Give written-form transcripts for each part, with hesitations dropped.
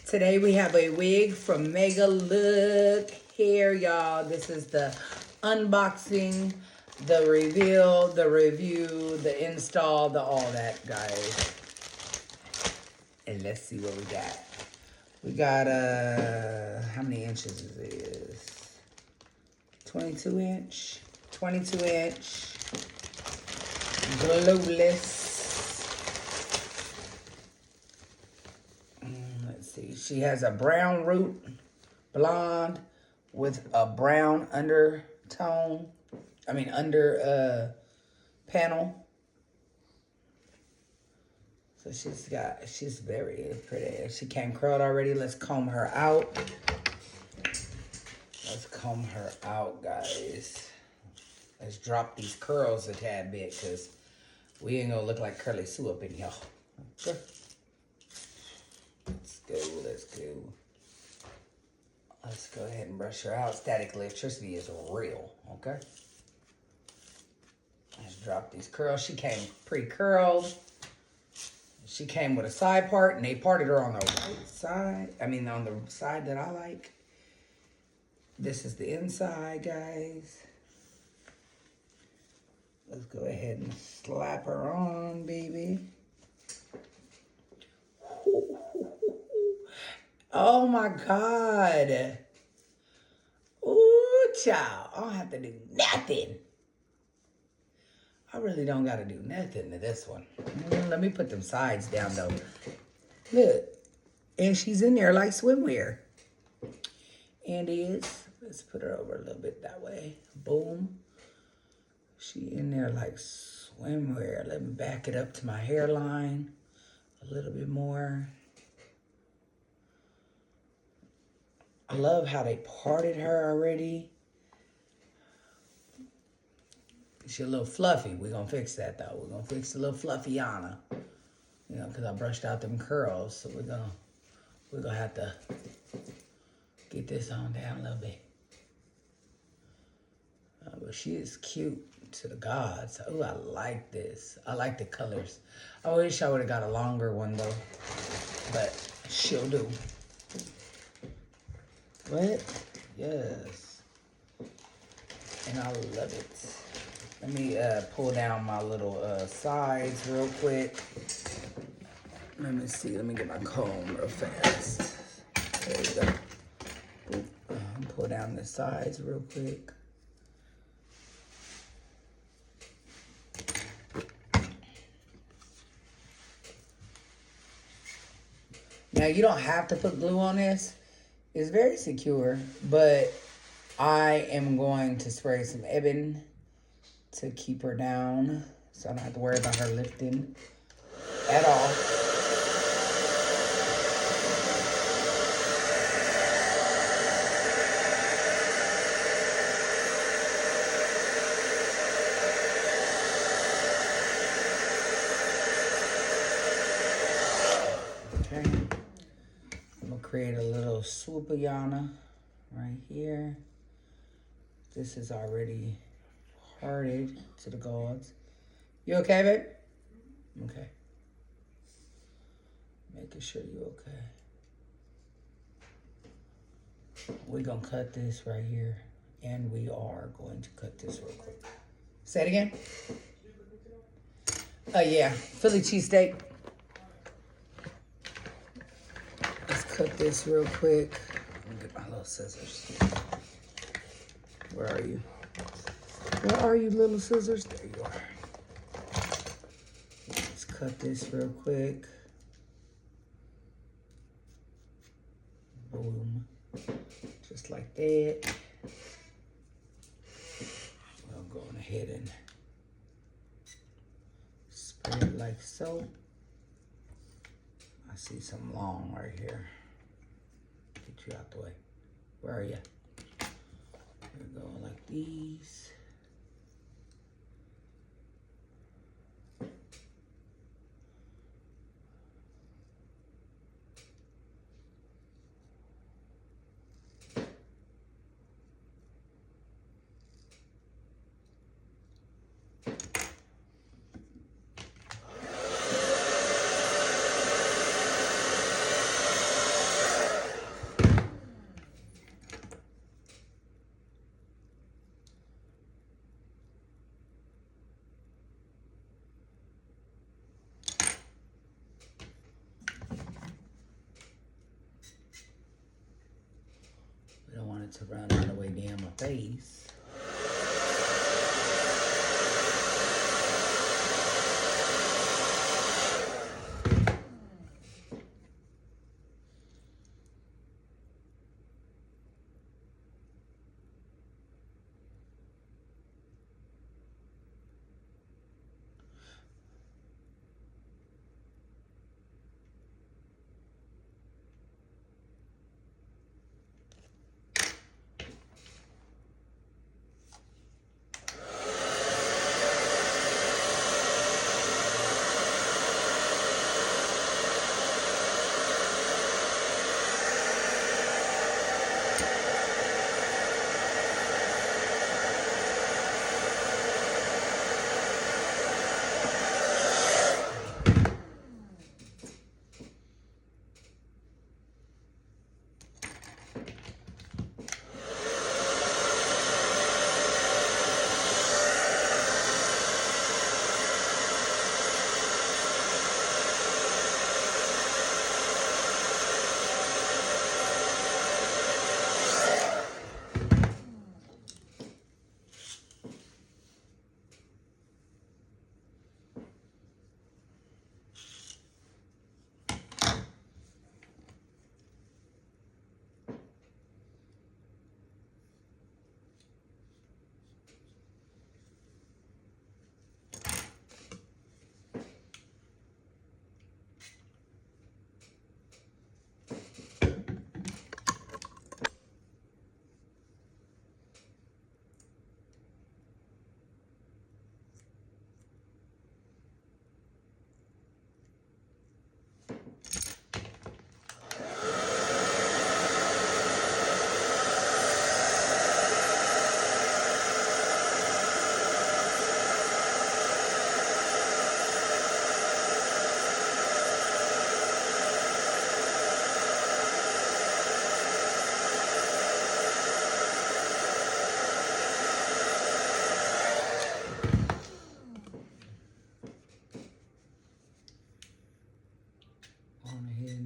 Today we have a wig from Mega Look Hair, y'all. This is the unboxing, the reveal, the review, the install, the all that, guys. And let's see what we got. We got, how many inches is this? 22 inch. 22 inch. Glueless. Let's see. She has a brown root, blonde, with a brown undertone. Under panel. So she's very pretty. She came curled already. Let's comb her out. Let's comb her out, guys. Let's drop these curls a tad bit, because we ain't gonna look like Curly Sue up in here. Okay. Let's go. Let's go ahead and brush her out. Static electricity is real, okay? Let's drop these curls. She came pre-curled. She came with a side part, and they parted her on the right side. On the side that I like. This is the inside, guys. Let's go ahead and slap her on, baby. Oh my God. Ooh, child. I don't have to do nothing. I really don't got to do nothing to this one. Let me put them sides down, though. Look. And she's in there like swimwear. And is. Let's put her over a little bit that way. Boom. She in there like swimwear. Let me back it up to my hairline a little bit more. I love how they parted her already. She's a little fluffy. We're going to fix that, though. We're going to fix the little fluffiana. You know, because I brushed out them curls. So we're going to have to get this on down a little bit. But she is cute to the gods. Oh, I like this. I like the colors. I wish I would have got a longer one, though. But she'll do. What? Yes. And I love it. Let me pull down my little sides real quick. Let me see. Let me get my comb real fast. There we go. Pull down the sides real quick. Now, you don't have to put glue on this. It's very secure, but I am going to spray some Ebin to keep her down, so I don't have to worry about her lifting at all. Okay. I'm gonna create a little swoopayana right here. This is already parted to the gods. You okay, babe? Okay. Making sure you okay. We're gonna cut this right here. And we are going to cut this real quick. Say it again. Yeah, Philly cheesesteak. Let's cut this real quick. Let me get my little scissors. Where are you? Where are you, little scissors? There you are. Let's cut this real quick. Boom. Just like that. We'll go ahead and spread it like so. I see some long right here. Get you out the way. Where are you? We're going like these. it to run all the way down my face.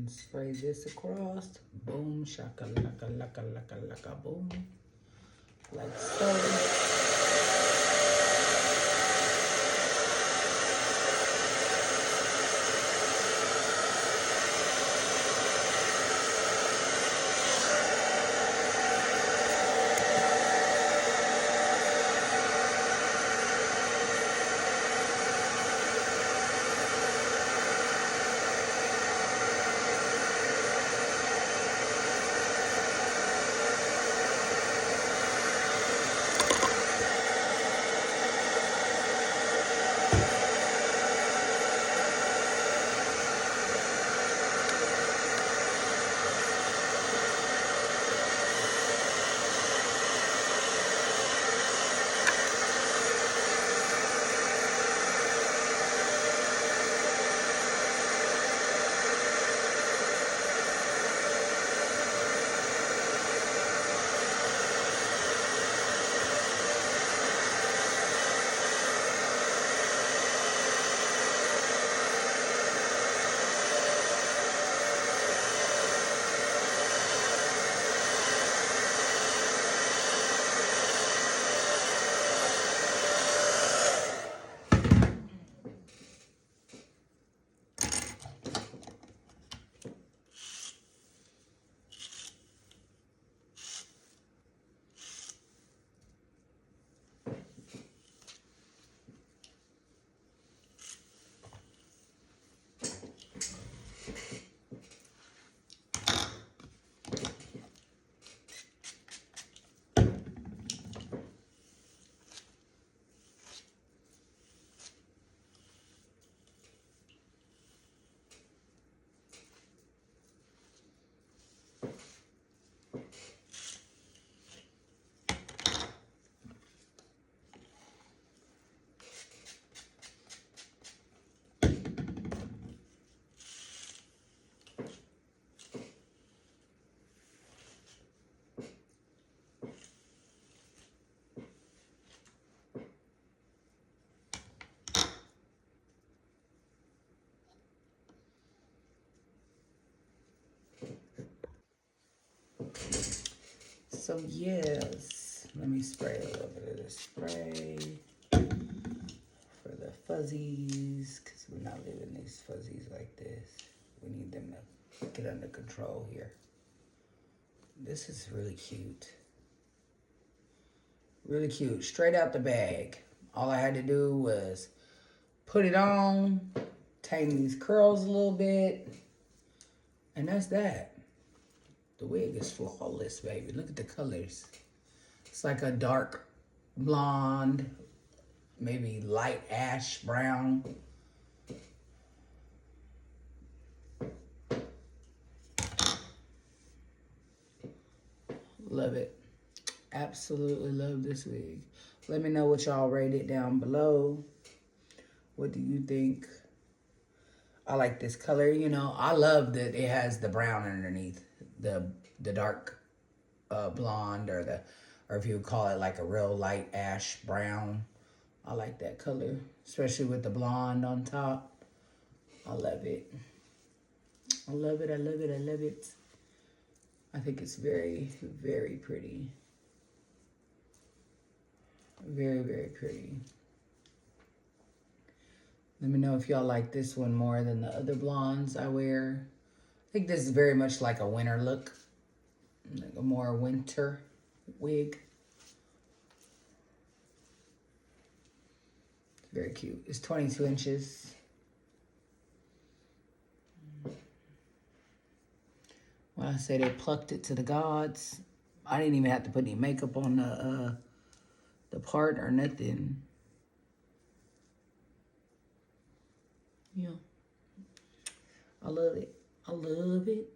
Spray this across. Boom, shaka laka laka laka laka boom. Like so. So yes, let me spray a little bit of this spray for the fuzzies, because we're not leaving these fuzzies like this. We need them to get under control here. This is really cute. Really cute, straight out the bag. All I had to do was put it on, tame these curls a little bit, and that's that. The wig is flawless, baby. Look at the colors. It's like a dark blonde, maybe light ash brown. Love it. Absolutely love this wig. Let me know what y'all rate it down below. What do you think? I like this color, you know. I love that it has the brown underneath, the dark blonde, or if you would call it like a real light ash brown. I like that color, especially with the blonde on top. I love it. I love it. I love it. I love it. I think it's very, very pretty. Very, very pretty. Let me know if y'all like this one more than the other blondes I wear. I think this is very much like a winter look. Like a more winter wig. Very cute. It's 22 inches. When I say they plucked it to the gods, I didn't even have to put any makeup on the part or nothing. Yeah. I love it. I love it.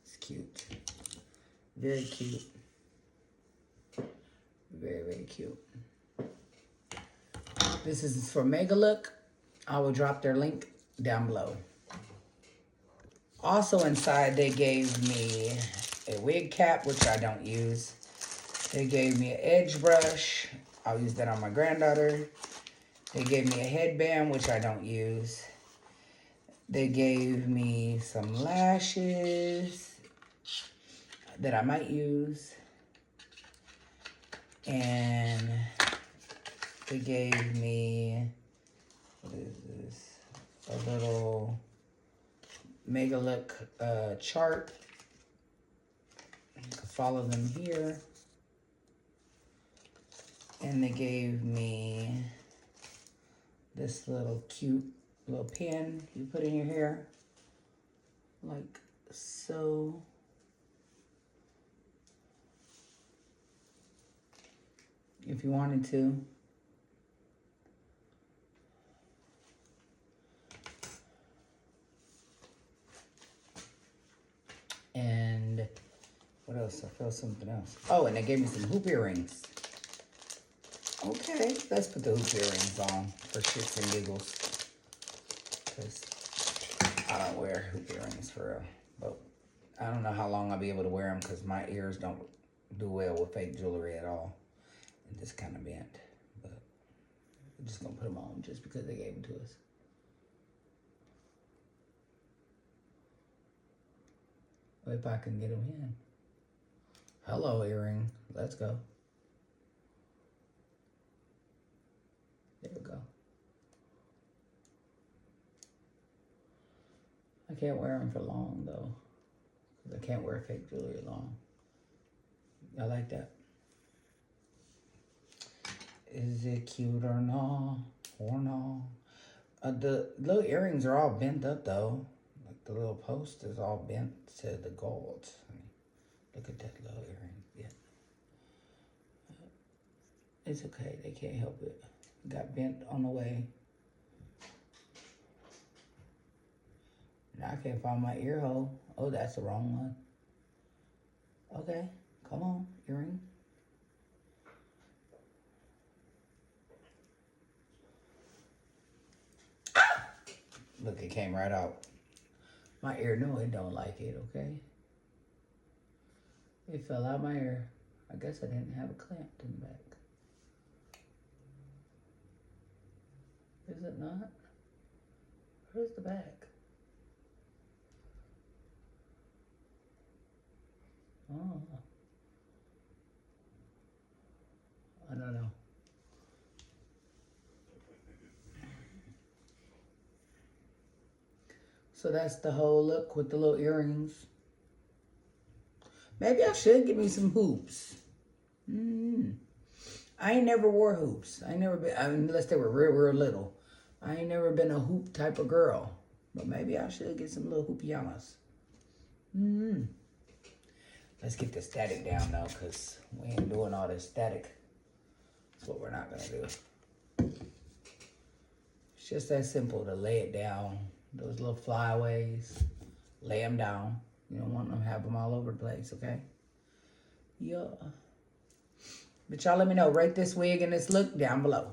It's cute. Very cute. Very, very cute. This is for Mega Look. I will drop their link down below. Also inside, they gave me a wig cap, which I don't use. They gave me an edge brush. I'll use that on my granddaughter. They gave me a headband, which I don't use. They gave me some lashes that I might use. And they gave me, what is this? A little Mega Look chart. You can follow them here. And they gave me this little cute little pin you put in your hair, like so. If you wanted to. And what else? I felt something else. Oh, and they gave me some hoop earrings. Okay, let's put the hoop earrings on for shits and giggles. Because I don't wear hoop earrings for real. But I don't know how long I'll be able to wear them because my ears don't do well with fake jewelry at all. And just kind of bent. But I'm just going to put them on just because they gave them to us. If I can get them in. Hello, earring. Let's go. There we go. I can't wear them for long, though. Because I can't wear fake jewelry long. I like that. Is it cute or not? Or no? The little earrings are all bent up, though. Like the little post is all bent to the gold. Look at that little earring. Yeah. It's okay. They can't help it. Got bent on the way. Now I can't find my ear hole. Oh, that's the wrong one. Okay. Come on, earring. Look, it came right out. My ear, no, it don't like it, okay? It fell out my ear. I guess I didn't have it clamped in the back. Is it not? Where's the back? Oh. So that's the whole look with the little earrings. Maybe I should get me some hoops. I ain't never wore hoops. I ain't never been, unless they were real little. I ain't never been a hoop type of girl. But maybe I should get some little hoopyamas. Let's get the static down though, because we ain't doing all this static. That's what we're not going to do. It's just that simple to lay it down. Those little flyaways, lay them down. You don't want them to have them all over the place, okay? Yeah. But y'all let me know. Rate this wig and this look down below.